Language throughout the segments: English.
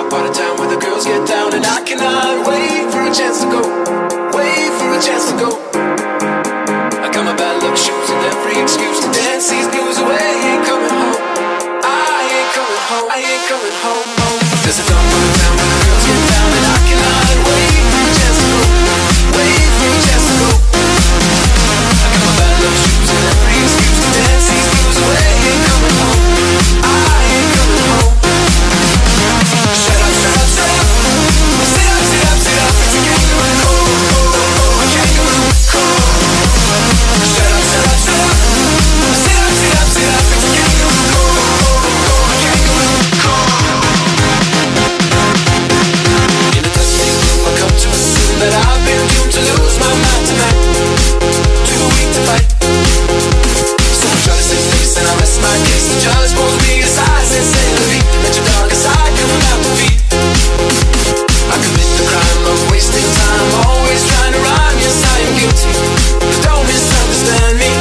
Part of town where the girls get down, and I cannot wait for a chance to go. Wait for a chance to go. I got my bad luck shoes and every excuse to dance these blues away. Ain't coming home. I ain't coming home. I ain't coming home. There's a dark part of town where the girls get down, and I cannot wait for a chance to go. Wait for a chance to go. I got my bad luck shoes and every excuse to dance these blues away. Ain't coming home. I ain't coming home. Shut up, shut up, shut up. Sit up, sit up, sit up. It's a kangaroo cold. A kangaroo cold. Shut up, shut up, shut up. Sit up, sit up, sit up. It's a kangaroo cold. A kangaroo cold. In a dusty room, I come to assume that I've been doomed to lose my mind tonight. Too weak to fight. So I try to save face and I rest my case. The judge pulls me aside, says, "Say the beat. Let your darker side come out the feet." I commit the crime of wasting time, always trying to rhyme. Yes, I am guilty, but don't misunderstand me.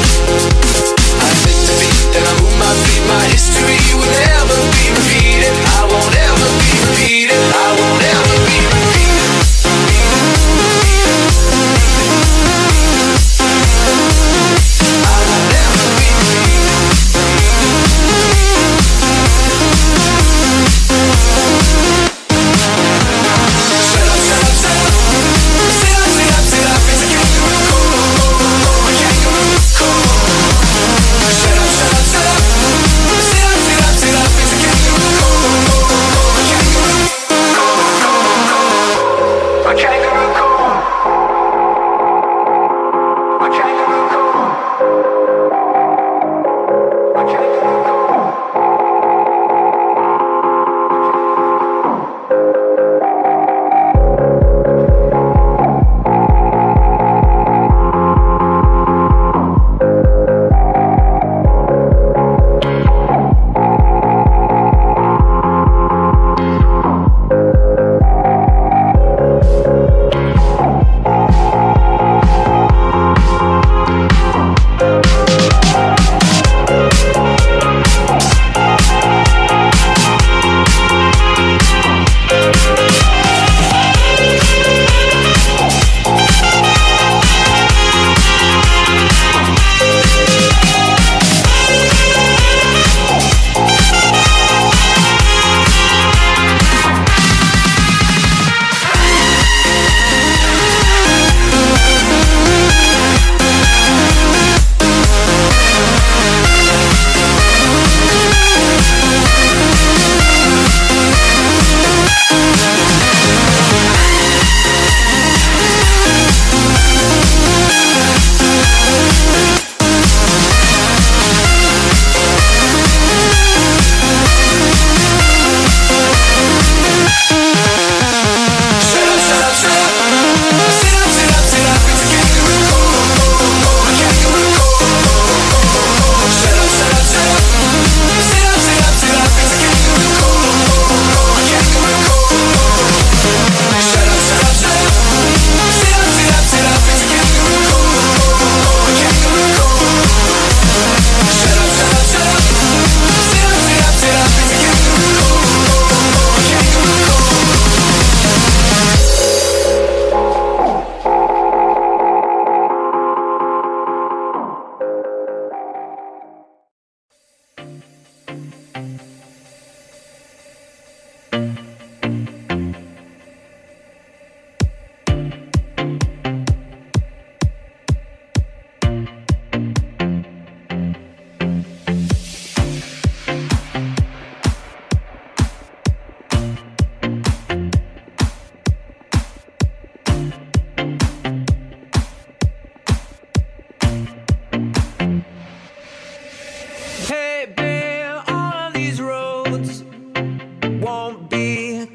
I admit defeat, then I move my feet. My history will never be repeated. I won't ever be repeated. I won't ever be repeated. I won't ever be repeated. Shut up, shut up, shut up. Sit up, sit up, sit up. It's a kangaroo cold. A kangaroo cold. Shut up, shut up, shut up. Sit up, sit up, sit up. It's a kangaroo cold. A kangaroo cold. A kangaroo cold. A kangaroo cold. A kangaroo cold. Hey, babe, all of these roads won't be